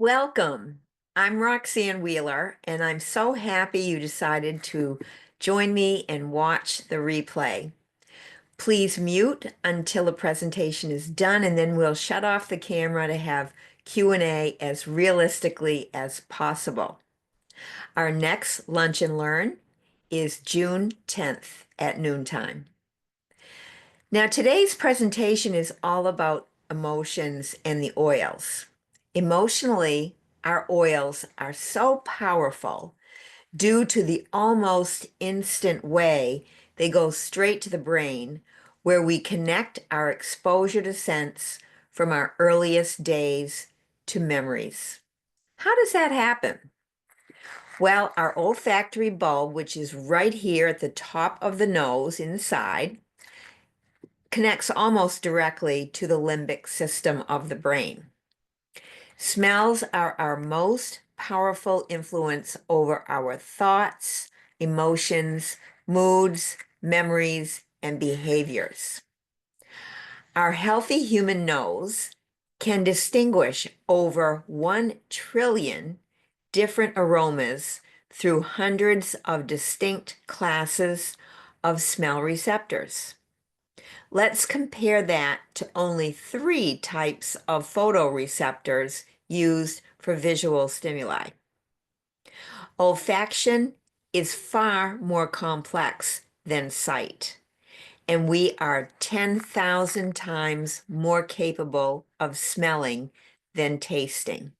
Welcome. I'm Roxanne Wheeler, and I'm so happy you decided to join me and watch the replay. Please mute until the presentation is done, and then we'll shut off the camera to have Q&A as realistically as possible. Our next Lunch and Learn is June 10th at noontime. Now, today's presentation is all about emotions and the oils. Emotionally, our oils are so powerful due to the almost instant way they go straight to the brain, where we connect our exposure to scents from our earliest days to memories. How does that happen? Well, our olfactory bulb, which is right here at the top of the nose inside, connects almost directly to the limbic system of the brain. Smells are our most powerful influence over our thoughts, emotions, moods, memories, and behaviors. Our healthy human nose can distinguish over 1 trillion different aromas through hundreds of distinct classes of smell receptors. Let's compare that to only 3 types of photoreceptors used for visual stimuli. Olfaction is far more complex than sight, and we are 10,000 times more capable of smelling than tasting.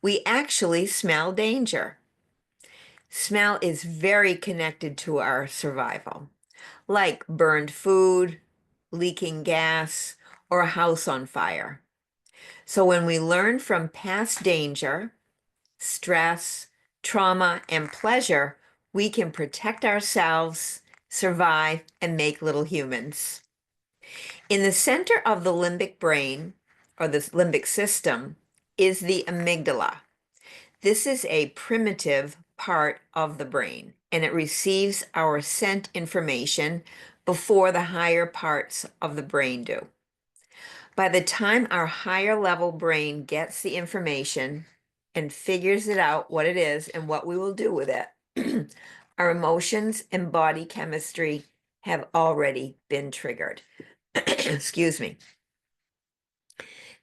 We actually smell danger. Smell is very connected to our survival, like burned food, leaking gas, or a house on fire. So when we learn from past danger, stress, trauma, and pleasure, we can protect ourselves, survive, and make little humans. In the center of the limbic brain, or the limbic system, is the amygdala. This is a primitive part of the brain, and it receives our scent information before the higher parts of the brain do. By the time our higher level brain gets the information and figures it out what it is and what we will do with it, our emotions and body chemistry have already been triggered. Excuse me.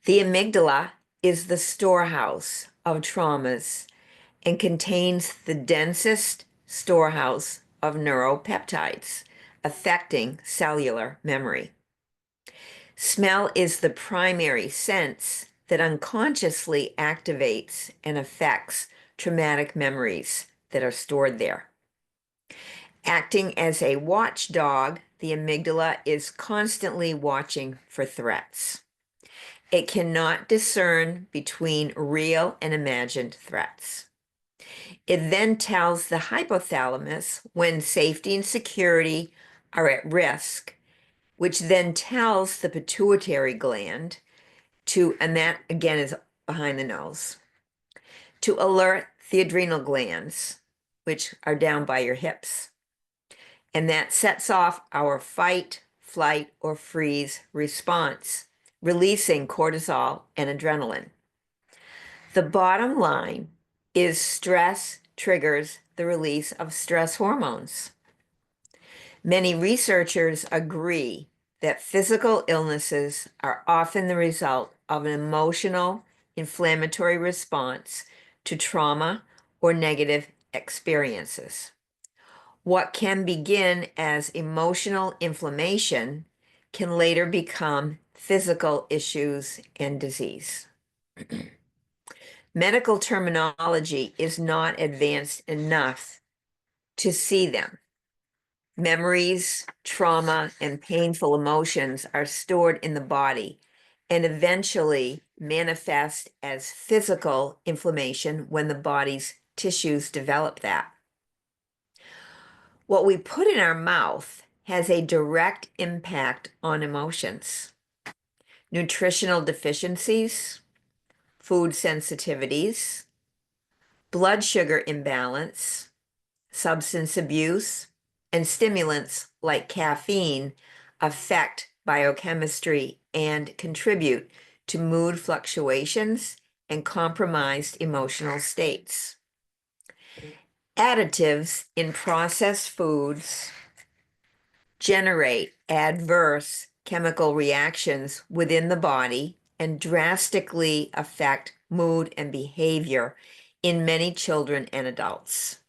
The amygdala is the storehouse of traumas and contains the densest storehouse of neuropeptides affecting cellular memory. Smell is the primary sense that unconsciously activates and affects traumatic memories that are stored there. Acting as a watchdog, the amygdala is constantly watching for threats. It cannot discern between real and imagined threats. It then tells the hypothalamus when safety and security are at risk, which then tells the pituitary gland and that again is behind the nose, to alert the adrenal glands, which are down by your hips. And that sets off our fight, flight, or freeze response, releasing cortisol and adrenaline. The bottom line is stress triggers the release of stress hormones. Many researchers agree that physical illnesses are often the result of an emotional, inflammatory response to trauma or negative experiences. What can begin as emotional inflammation can later become physical issues and disease. Medical terminology is not advanced enough to see them. Memories, trauma, and painful emotions are stored in the body and eventually manifest as physical inflammation when the body's tissues develop that. What we put in our mouth has a direct impact on emotions. Nutritional deficiencies, food sensitivities, blood sugar imbalance, substance abuse, and stimulants like caffeine affect biochemistry and contribute to mood fluctuations and compromised emotional states. Additives in processed foods generate adverse chemical reactions within the body and drastically affect mood and behavior in many children and adults.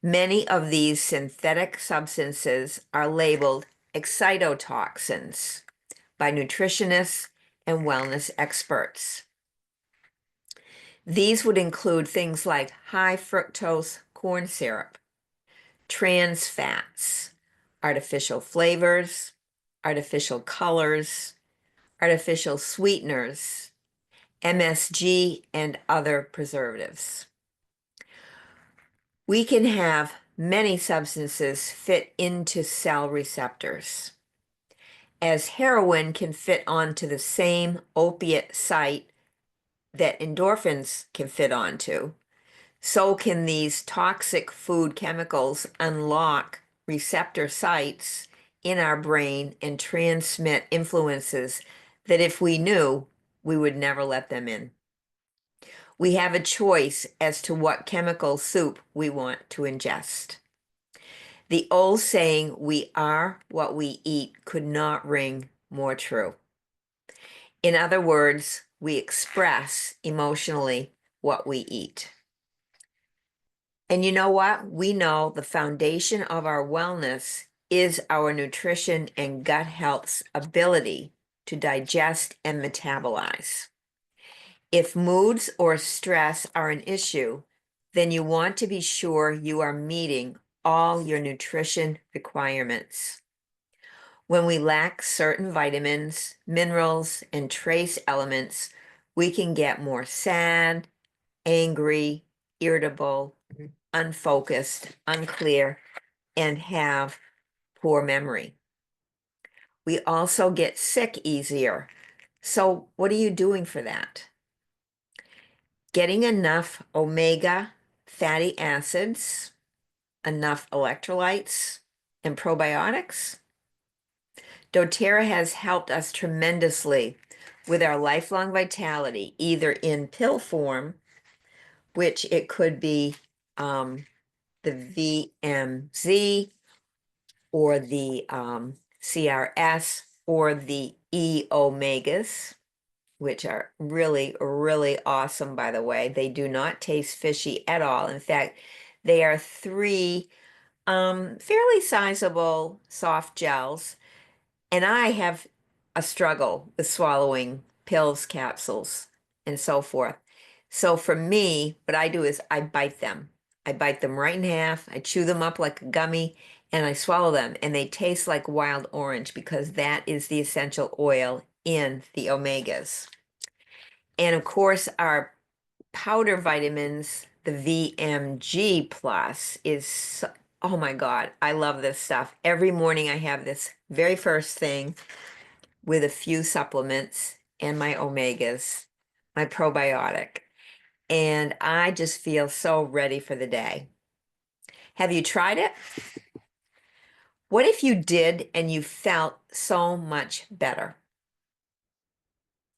Many of these synthetic substances are labeled excitotoxins by nutritionists and wellness experts. These would include things like high fructose corn syrup, trans fats, artificial flavors, artificial colors, artificial sweeteners, MSG, and other preservatives. We can have many substances fit into cell receptors. As heroin can fit onto the same opiate site that endorphins can fit onto, so can these toxic food chemicals unlock receptor sites in our brain and transmit influences that if we knew, we would never let them in. We have a choice as to what chemical soup we want to ingest. The old saying, "We are what we eat," could not ring more true. In other words, we express emotionally what we eat. And you know what? We know the foundation of our wellness is our nutrition and gut health's ability to digest and metabolize. If moods or stress are an issue, then you want to be sure you are meeting all your nutrition requirements. When we lack certain vitamins, minerals, and trace elements, we can get more sad, angry, irritable, unfocused, unclear, and have poor memory. We also get sick easier. So what are you doing for that? Getting enough omega fatty acids, enough electrolytes, and probiotics. doTERRA has helped us tremendously with our lifelong vitality, either in pill form, which it could be the VMZ or the CRS or the E omegas, which are really, really awesome, by the way. They do not taste fishy at all. In fact, they are three fairly sizable soft gels. And I have a struggle with swallowing pills, capsules, and so forth. So for me, what I do is I bite them. I bite them right in half. I chew them up like a gummy and I swallow them. And they taste like wild orange because that is the essential oil in the omegas. And of course, our powder vitamins, the VMG plus oh my God, I love this stuff. Every morning I have this very first thing with a few supplements and my omegas, my probiotic. And I just feel so ready for the day. Have you tried it? What if you did and you felt so much better?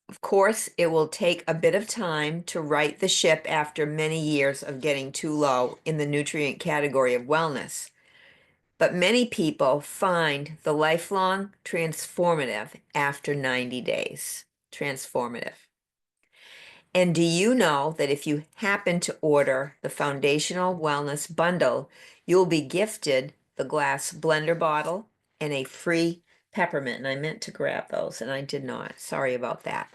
Of course, it will take a bit of time to right the ship after many years of getting too low in the nutrient category of wellness. But many people find the lifelong transformative after 90 days. Transformative. And do you know that if you happen to order the Foundational Wellness Bundle, you'll be gifted the glass blender bottle and a free peppermint? And I meant to grab those and I did not. Sorry about that.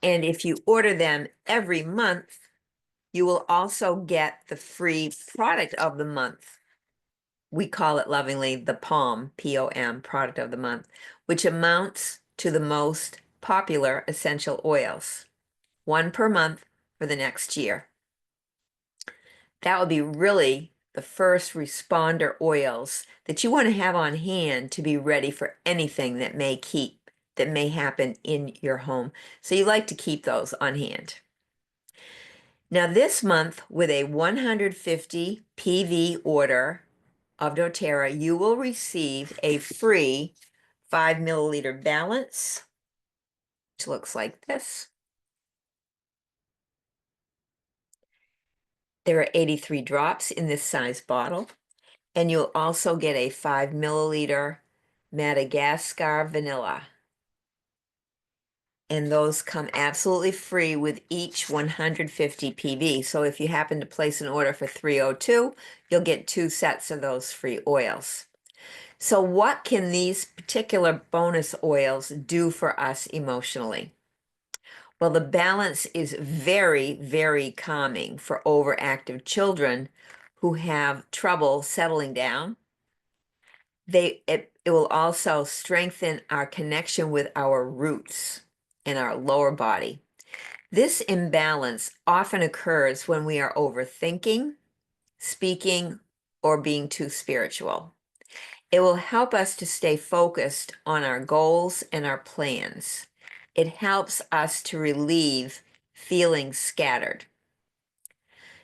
And if you order them every month, you will also get the free product of the month. We call it lovingly the POM, P-O-M, product of the month, which amounts to the most popular essential oils, one per month for the next year. That would be really the first responder oils that you want to have on hand to be ready for anything that may happen in your home. So you like to keep those on hand. Now this month, with a 150 PV order of doTERRA, you will receive a free 5 milliliter balance, which looks like this. There are 83 drops in this size bottle, and you'll also get a 5 milliliter Madagascar vanilla. And those come absolutely free with each 150 PV. So if you happen to place an order for 302, you'll get 2 sets of those free oils. So what can these particular bonus oils do for us emotionally? Well, the balance is very, very calming for overactive children who have trouble settling down. It will also strengthen our connection with our roots and our lower body. This imbalance often occurs when we are overthinking, speaking, or being too spiritual. It will help us to stay focused on our goals and our plans. It helps us to relieve feeling scattered.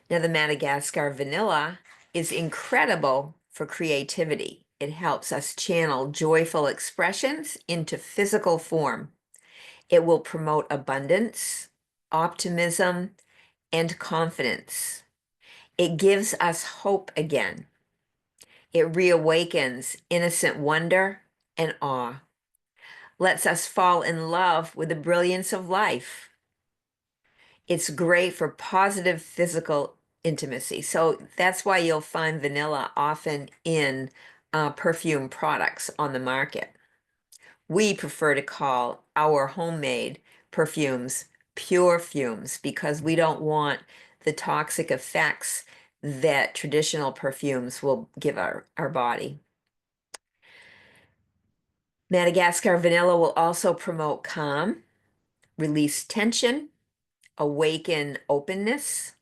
Now, the Madagascar vanilla is incredible for creativity. It helps us channel joyful expressions into physical form. It will promote abundance, optimism, and confidence. It gives us hope again. It reawakens innocent wonder and awe, lets us fall in love with the brilliance of life. It's great for positive physical intimacy. So that's why you'll find vanilla often in perfume products on the market. We prefer to call our homemade perfumes pure fumes because we don't want the toxic effects that traditional perfumes will give our body. Madagascar vanilla will also promote calm, release tension, awaken openness,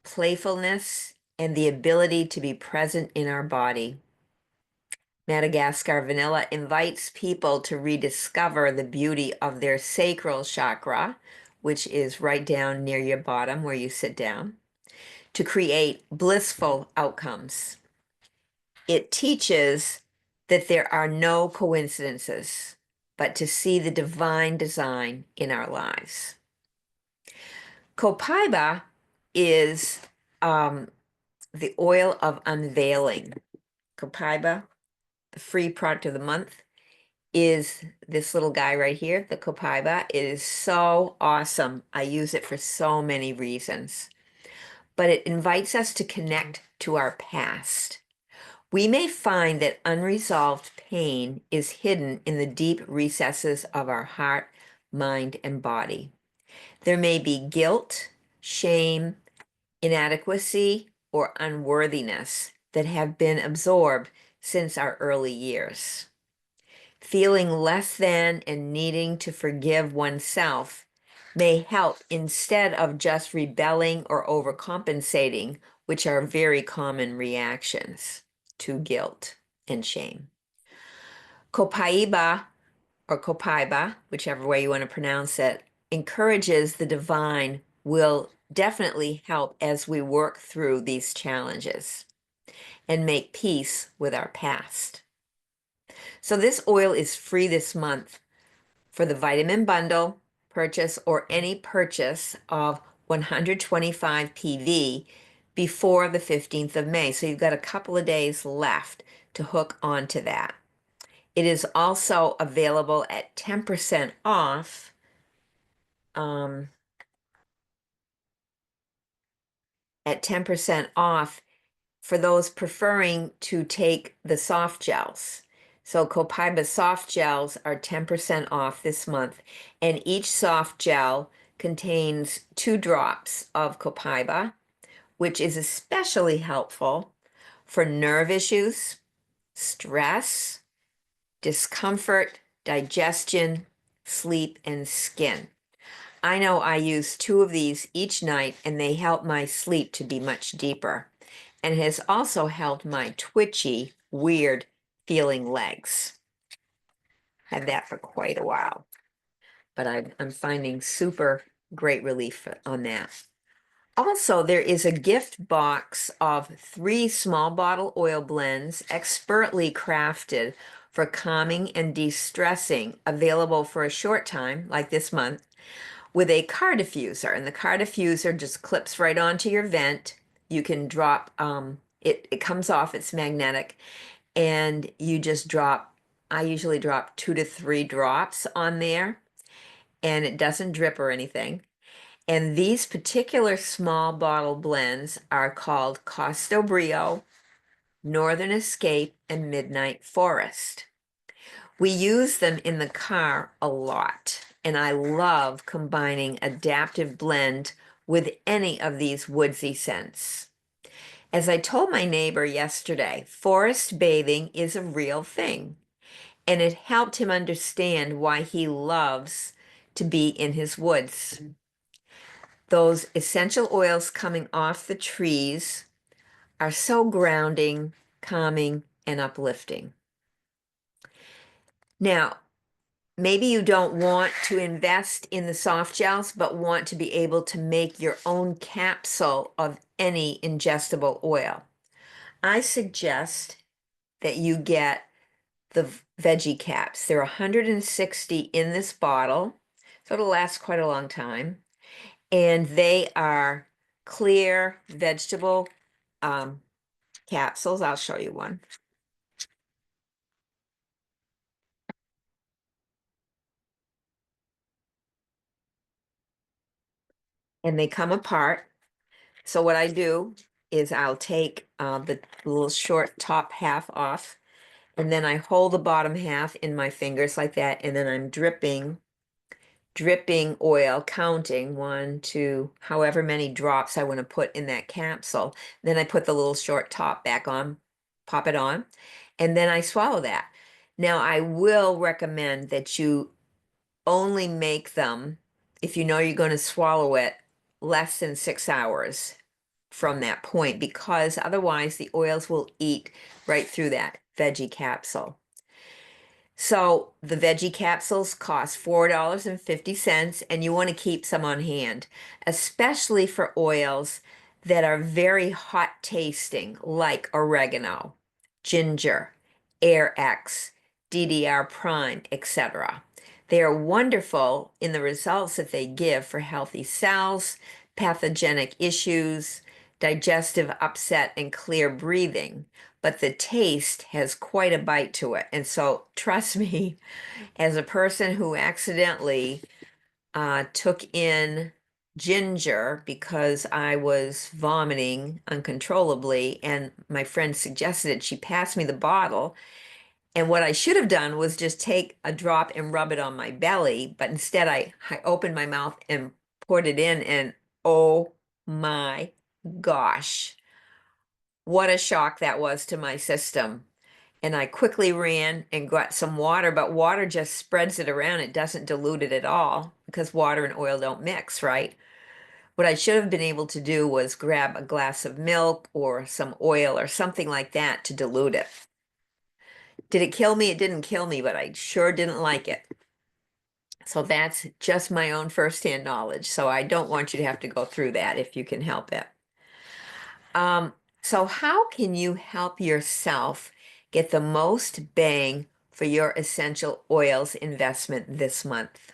playfulness, and the ability to be present in our body. Madagascar vanilla invites people to rediscover the beauty of their sacral chakra, which is right down near your bottom where you sit down, to create blissful outcomes. It teaches that there are no coincidences, but to see the divine design in our lives. Copaiba is the oil of unveiling. Copaiba, the free product of the month, is this little guy right here, the Copaiba. It is so awesome. I use it for so many reasons. But it invites us to connect to our past. We may find that unresolved pain is hidden in the deep recesses of our heart, mind, and body. There may be guilt, shame, inadequacy, or unworthiness that have been absorbed since our early years. Feeling less than and needing to forgive oneself may help instead of just rebelling or overcompensating, which are very common reactions to guilt and shame. Copaiba, or Copaiba, whichever way you want to pronounce it, encourages the divine, will definitely help as we work through these challenges and make peace with our past. So this oil is free this month for the vitamin bundle purchase or any purchase of 125 PV before the 15th of May. So you've got a couple of days left to hook onto that. It is also available at 10% off. At 10% off for those preferring to take the soft gels. So Copaiba soft gels are 10% off this month, and each soft gel contains 2 drops of Copaiba, which is especially helpful for nerve issues, stress, discomfort, digestion, sleep, and skin. I know I use 2 of these each night, and they help my sleep to be much deeper, and has also helped my twitchy, weird feeling legs. Had that for quite a while, but I'm finding super great relief on that. Also, there is a gift box of 3 small bottle oil blends expertly crafted for calming and de-stressing, available for a short time, like this month, with a car diffuser, and the car diffuser just clips right onto your vent. You can drop, it comes off, it's magnetic, and you just drop, I usually drop 2 to 3 drops on there, and it doesn't drip or anything. And these particular small bottle blends are called Costo Brio, Northern Escape, and Midnight Forest. We use them in the car a lot, and I love combining Adaptive Blend with any of these woodsy scents. As I told my neighbor yesterday, forest bathing is a real thing, and it helped him understand why he loves to be in his woods. Those essential oils coming off the trees are so grounding, calming, and uplifting. Now, maybe you don't want to invest in the soft gels, but want to be able to make your own capsule of any ingestible oil. I suggest that you get the veggie caps. There are 160 in this bottle, so it'll last quite a long time. And they are clear vegetable capsules. I'll show you one. And they come apart. So what I do is I'll take the little short top half off, and then I hold the bottom half in my fingers like that, and then I'm dripping oil, counting 1, 2, however many drops I want to put in that capsule. Then I put the little short top back on, pop it on, and then I swallow that. Now, I will recommend that you only make them, if you know you're going to swallow it, less than 6 hours from that point, because otherwise the oils will eat right through that veggie capsule. So the veggie capsules cost $4.50, and you want to keep some on hand, especially for oils that are very hot tasting, like oregano, ginger, Air-X, DDR Prime, etc. They are wonderful in the results that they give for healthy cells, pathogenic issues, digestive upset, and clear breathing, but the taste has quite a bite to it. And so, trust me, as a person who accidentally took in ginger because I was vomiting uncontrollably, and my friend suggested it, she passed me the bottle. And what I should have done was just take a drop and rub it on my belly, but instead I opened my mouth and poured it in, and oh my gosh, what a shock that was to my system. And I quickly ran and got some water, but water just spreads it around. It doesn't dilute it at all because water and oil don't mix, right? What I should have been able to do was grab a glass of milk or some oil or something like that to dilute it. Did it kill me? It didn't kill me, but I sure didn't like it. So that's just my own firsthand knowledge. So I don't want you to have to go through that if you can help it. So how can you help yourself get the most bang for your essential oils investment this month?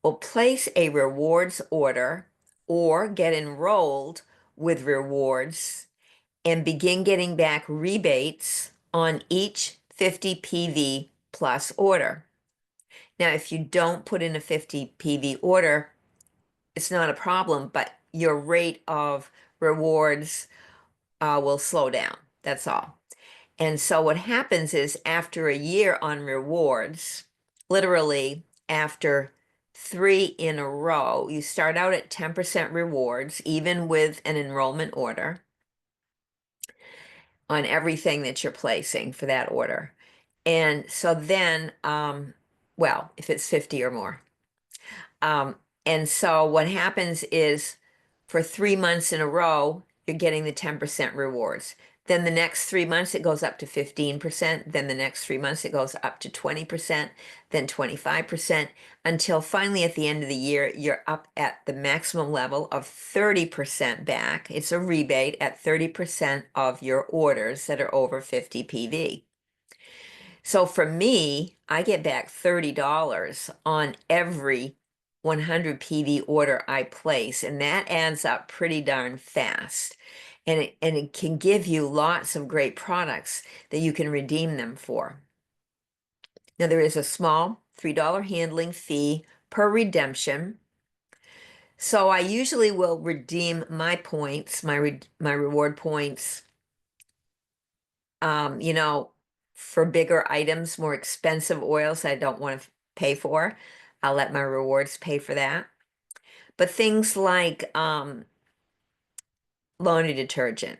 Well, place a rewards order or get enrolled with rewards and begin getting back rebates on each 50 PV plus order. Now, if you don't put in a 50 PV order, it's not a problem, but your rate of rewards will slow down. That's all. And so what happens is after a year on rewards, literally after 3 in a row, you start out at 10% rewards, even with an enrollment order on everything that you're placing for that order. And so then, well, if it's 50 or more. And so what happens is for 3 months in a row, you're getting the 10% rewards. Then the next 3 months, it goes up to 15%. Then the next 3 months, it goes up to 20%, then 25%, until finally at the end of the year, you're up at the maximum level of 30% back. It's a rebate at 30% of your orders that are over 50 PV. So for me, I get back $30 on every 100 PV order I place, and that adds up pretty darn fast. And it can give you lots of great products that you can redeem them for. Now, there is a small $3 handling fee per redemption. So I usually will redeem my points, my reward points, for bigger items, more expensive oils I don't want to pay for. I'll let my rewards pay for that. But things like laundry detergent,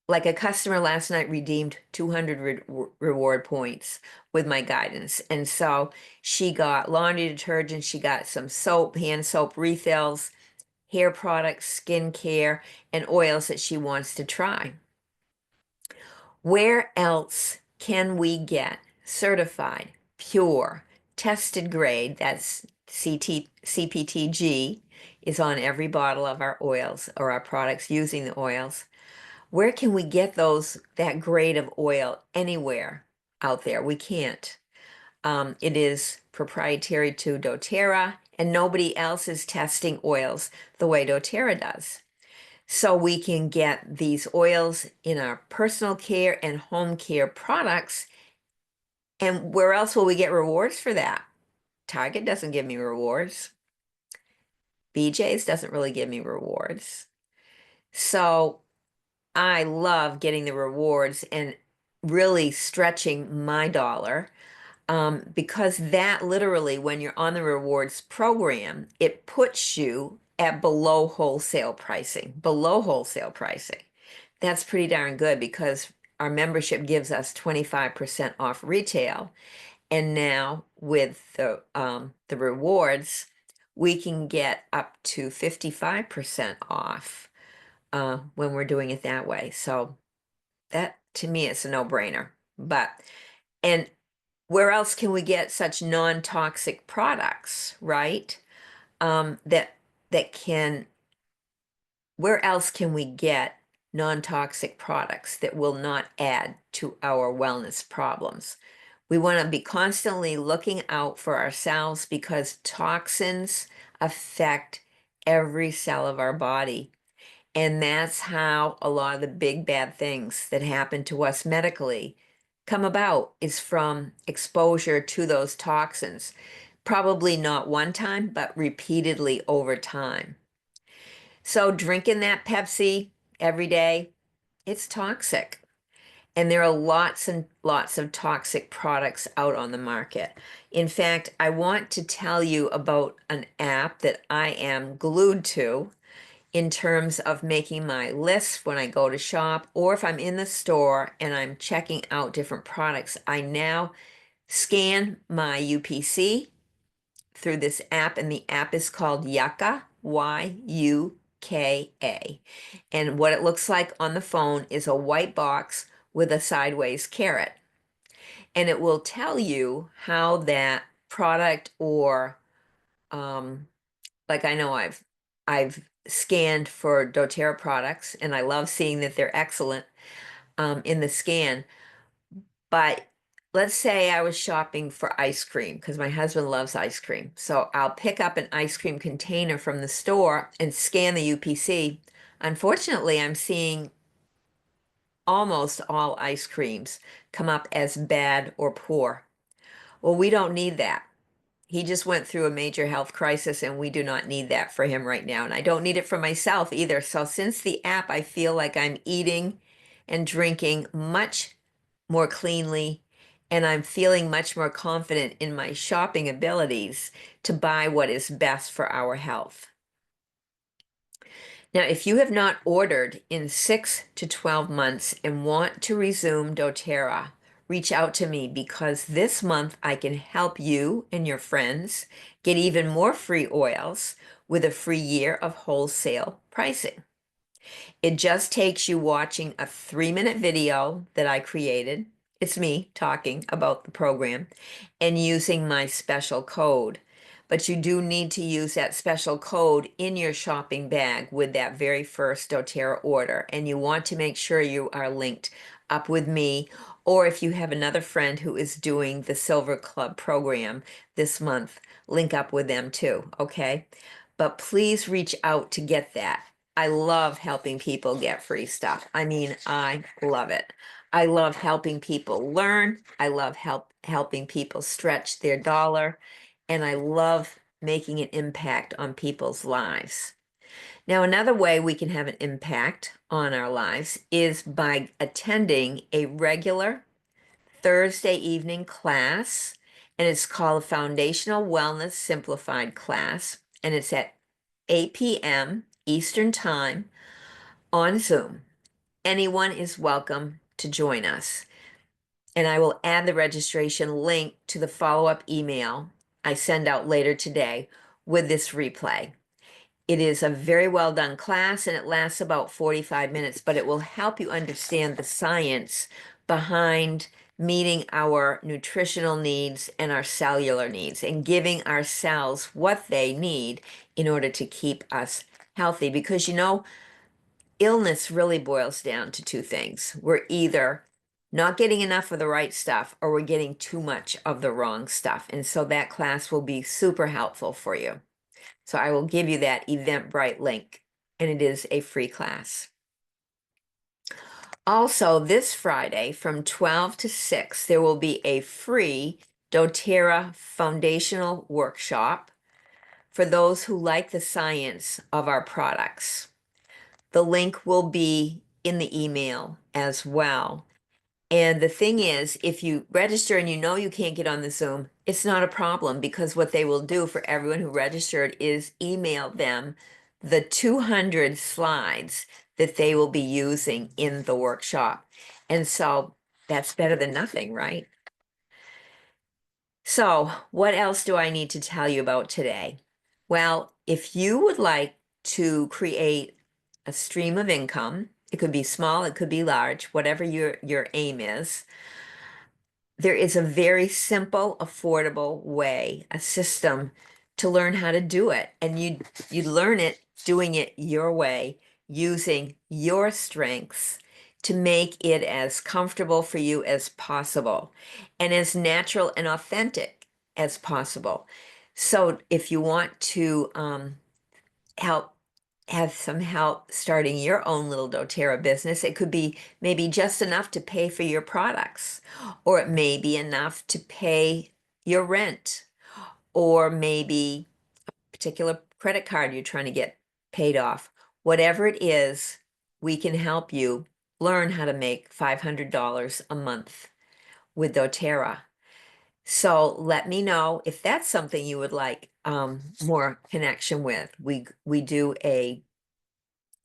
like a customer last night redeemed 200 reward points with my guidance. And so she got laundry detergent, she got some soap, hand soap refills, hair products, skincare, and oils that she wants to try. Where else can we get certified, pure, tested grade, that's CPTG, is on every bottle of our oils or our products using the oils. Where can we get that grade of oil anywhere out there? We can't. It is proprietary to doTERRA, and nobody else is testing oils the way doTERRA does. So we can get these oils in our personal care and home care products. And where else will we get rewards for that? Target doesn't give me rewards. BJ's doesn't really give me rewards. So I love getting the rewards and really stretching my dollar, because that literally, when you're on the rewards program, it puts you at below wholesale pricing, below wholesale pricing. That's pretty darn good because our membership gives us 25% off retail. And now with the rewards, we can get up to 55% off when we're doing it that way. So that to me is a no-brainer. And where else can we get such non-toxic products, right? That can, where else can we get non-toxic products that will not add to our wellness problems? We want to be constantly looking out for ourselves because toxins affect every cell of our body. And that's how a lot of the big bad things that happen to us medically come about, is from exposure to those toxins. Probably not one time, but repeatedly over time. So drinking that Pepsi every day, it's toxic. And there are lots and lots of toxic products out on the market. In fact, I want to tell you about an app that I am glued to in terms of making my list when I go to shop, or if I'm in the store and I'm checking out different products. I now scan my UPC through this app, and the app is called Yuka, Yuka. And what it looks like on the phone is a white box with a sideways carrot. And it will tell you how that product, or like I know I've scanned for doTERRA products, and I love seeing that they're excellent in the scan. But let's say I was shopping for ice cream because my husband loves ice cream. So I'll pick up an ice cream container from the store and scan the UPC. Unfortunately, I'm seeing almost all ice creams come up as bad or poor. Well, we don't need that. He just went through a major health crisis, and we do not need that for him right now. And I don't need it for myself either. So since the app, I feel like I'm eating and drinking much more cleanly, and I'm feeling much more confident in my shopping abilities to buy what is best for our health. Now, if you have not ordered in 6 to 12 months and want to resume doTERRA, reach out to me, because this month I can help you and your friends get even more free oils with a free year of wholesale pricing. It just takes you watching a 3-minute video that I created. It's me talking about the program and using my special code. But you do need to use that special code in your shopping bag with that very first doTERRA order. And you want to make sure you are linked up with me Or if you have another friend who is doing the Silver Club program this month, link up with them too, okay? But please reach out to get that. I love helping people get free stuff. I mean, I love it. I love helping people learn. I love helping people stretch their dollar, and I love making an impact on people's lives. Now, another way we can have an impact on our lives is by attending a regular Thursday evening class, and it's called Foundational Wellness Simplified class, and it's at 8 p.m. Eastern Time on Zoom. Anyone is welcome to join us. And I will add the registration link to the follow-up email I send out later today with this replay. It is a very well done class and it lasts about 45 minutes, but it will help you understand the science behind meeting our nutritional needs and our cellular needs and giving our cells what they need in order to keep us healthy. Because illness really boils down to two things. We're either not getting enough of the right stuff or we're getting too much of the wrong stuff. And so that class will be super helpful for you. So I will give you that Eventbrite link, and it is a free class. Also, this Friday from 12 to 6, there will be a free doTERRA foundational workshop for those who like the science of our products. The link will be in the email as well. And the thing is, if you register and you can't get on the Zoom, it's not a problem because what they will do for everyone who registered is email them the 200 slides that they will be using in the workshop. And so that's better than nothing, right? So what else do I need to tell you about today? Well, if you would like to create a stream of income, it could be small, it could be large, whatever your aim is. There is a very simple, affordable way, a system to learn how to do it. And you learn it doing it your way, using your strengths to make it as comfortable for you as possible and as natural and authentic as possible. So if you want to help have some help starting your own little doTERRA business, it could be maybe just enough to pay for your products, or it may be enough to pay your rent, or maybe a particular credit card you're trying to get paid off. Whatever it is, we can help you learn how to make $500 a month with doTERRA. So let me know if that's something you would like more connection with. We do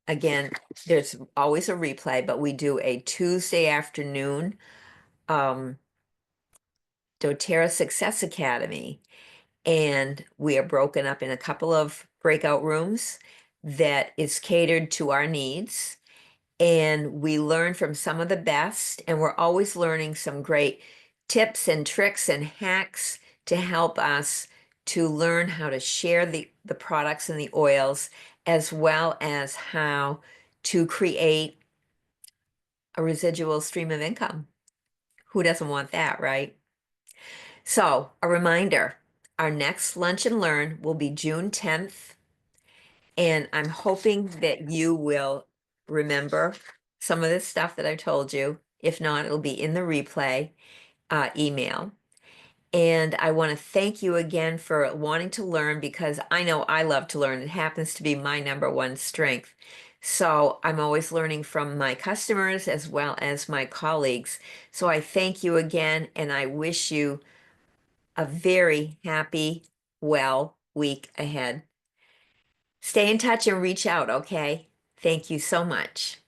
again, there's always a replay, but we do a Tuesday afternoon doTERRA Success Academy, and we are broken up in a couple of breakout rooms that is catered to our needs. And we learn from some of the best, and we're always learning some great tips and tricks and hacks to help us to learn how to share the products and the oils, as well as how to create a residual stream of income. Who doesn't want that, right? So, a reminder, our next Lunch and Learn will be June 10th, and I'm hoping that you will remember some of this stuff that I told you. If not, it'll be in the replay email. And I want to thank you again for wanting to learn, because I know I love to learn. It happens to be my number one strength. So I'm always learning from my customers as well as my colleagues. So I thank you again, and I wish you a very happy, well week ahead. Stay in touch and reach out, okay? Thank you so much.